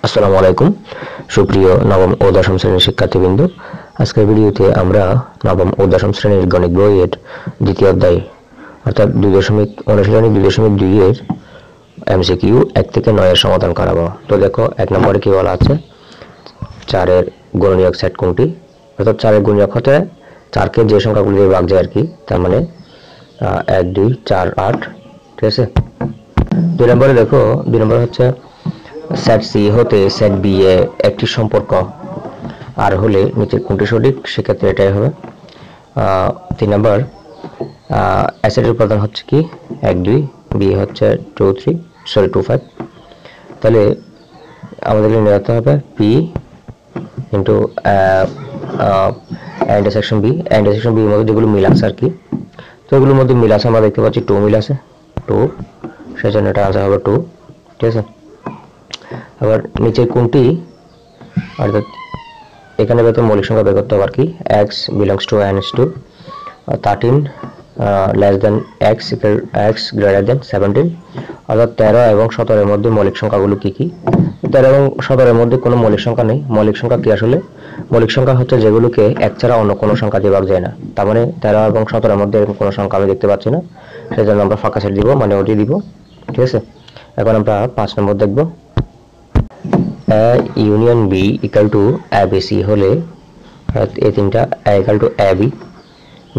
আসসালামু আলাইকুম সুপ্রিয় নবম ও দশম শ্রেণীর শিক্ষার্থীবৃন্দ। আজকের ভিডিওতে আমরা নবম ও দশম শ্রেণীর গণিত বইয়ের দ্বিতীয় অধ্যায় অর্থাৎ 2.অনুশীলনী 2.2 এর এমসিকিউ 1 থেকে 9 এর সমাধান করাবো। তো দেখো 1 নম্বরে কি বলা আছে, 4 এর গুণনীয়ক সেট কোনটি, অর্থাৎ 4 এর গুণনীয়ক হতে 4 কে যে সংখ্যাগুলো দিয়ে ভাগ যায় আর কি, তার মানে 1 2 4 8। ঠিক আছে। 2 নম্বরে দেখো, 2 নম্বরে হচ্ছে সেট সি হতে সেট বি এ একটি সম্পর্ক আর হলে নিচের কোনটি সঠিক, সেক্ষেত্রে এটাই হবে। 3 নম্বর অ্যাসেটের উপাদান হচ্ছে কি 1 2, বি হচ্ছে 2 2 5। তাহলে আমাদের নিতে হবে P into intersection B. Intersection B এর মধ্যে যেগুলো মিল আছে আর কি, তো এগুলোর মধ্যে মিল আছে আমরা দেখতে পাচ্ছি 2 মিল আছে 2, সেজন্য এটা আনসার হবে 2। ঠিক আছে। আবার নিচের কোনটি, অর্থাৎ এখানে বেতন মৌলিক সংখ্যা বের করতে হবে আর কি, x belongs to n is to 13 less than x equal x greater than 17। অর্থাৎ 13 এবং 17 এর মধ্যে মৌলিক সংখ্যাগুলো কি কি, 13 এবং 17 এর মধ্যে কোনো মৌলিক সংখ্যা নেই। মৌলিক সংখ্যা কি আসলে, মৌলিক সংখ্যা হচ্ছে যেগুলোকে এক ছাড়া অন্য কোনো সংখ্যা দিয়ে ভাগ যায় না। তার মানে 13 এবং 17 এর মধ্যে এরকম কোনো সংখ্যা আমি দেখতে পাচ্ছি না, সেজন্য আমরা ফাঁকা সেট দিব, মানে ওটি দিব। ঠিক আছে। এখন আমরা 5 নম্বর দেখব। A union B equal to ABC হলে এই তিনটা A equal to AB,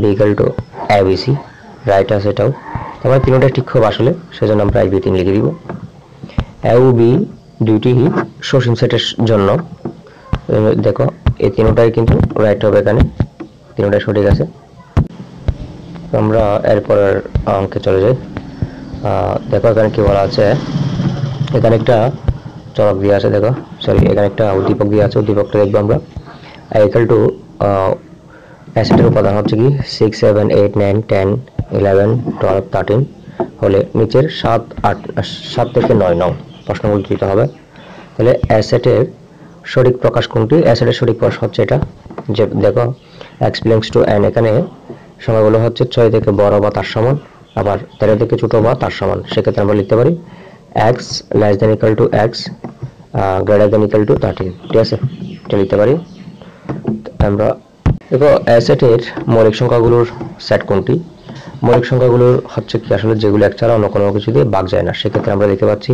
B equal to ABC, right আছে এটাও। তারপরে তিনটা ঠিক হবে আসলে, সেজন্য আমরা 1 2 3 লিখে দিব। A ও B দুইটি সসীম সেটের জন্য দেখো এই তিনটাই কিন্তু রাইট হবে, এখানে তিনটাই সঠিক আছে। আমরা এরপর অঙ্কে চলে যাই। দেখো এখানে কি বলা আছে, এখানে একটা চলক দিয়ে আছে, দেখো সরি এখানে একটা উদ্দীপক দিয়ে আছে, উদ্দীপকটা দেখবো আমরা। ইকুয়াল টু অ্যাসেটের উপাদান হচ্ছে কি 6 7 8 9 10 11 12 13 হলে নিচের 7 থেকে 9 নং প্রশ্নগুলো দিতে হবে। তাহলে অ্যাসেটের সঠিক প্রকাশ কোনটি, অ্যাসেটের সঠিক প্রকাশ হচ্ছে এটা, যে দেখো x belongs to n, এখানে সংখ্যাগুলো হচ্ছে 6 থেকে বড় বা তার সমান, আবার 13 থেকে ছোট বা তার সমান। সেক্ষেত্রে আমরা লিখতে পারি x less than equal to x greater than equal to 13। ঠিক আছে, এটা লিখতে পারি আমরা। দেখো অ্যাসেটের মৌলিক সংখ্যাগুলোর সেট কোনটি, মৌলিক সংখ্যাগুলোর হচ্ছে কি আসলে যেগুলো এক ছাড়া অন্য কোনো কিছু দিয়ে ভাগ যায় না। সেক্ষেত্রে আমরা দেখতে পাচ্ছি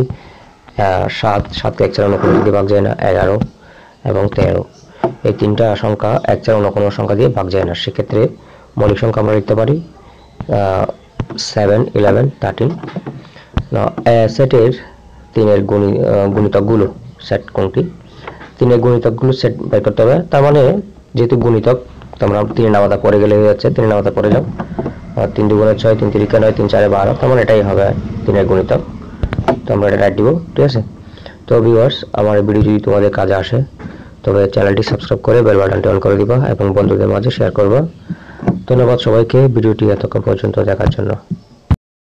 7 কে এক ছাড়া অন্য কোনো কিছু দিয়ে ভাগ যায় না, 11 এবং 13 এই তিনটা সংখ্যা এক ছাড়া অন্য কোনো সংখ্যা দিয়ে ভাগ যায় না। সেক্ষেত্রে মৌলিক সংখ্যা আমরা লিখতে পারি 7 11 13। সেটের 3 এর গুণিতকগুলো সেট কোনটি, 3 এর গুণিতকগুলো সেট বের করতে হবে। তার মানে যেহেতু গুণিতক, তোমরা 3 নামাতা পরে গেলে হয়ে যাচ্ছে, 3 নামাতা পরে যাও, 3 2 6 3 3 9 3 4 12, তার মানে এটাই হবে 3 এর গুণিতক। তো আমরা এটা রাইট দিব। ঠিক আছে। তো ভিউয়ার্স, আমার ভিডিও যদি তোমাদের কাজে আসে তবে চ্যানেলটি সাবস্ক্রাইব করে বেল বাটনটি অন করে দিবা এবং বন্ধুদের মাঝে শেয়ার করবা। ধন্যবাদ সবাইকে ভিডিওটি এতক্ষণ পর্যন্ত দেখার জন্য।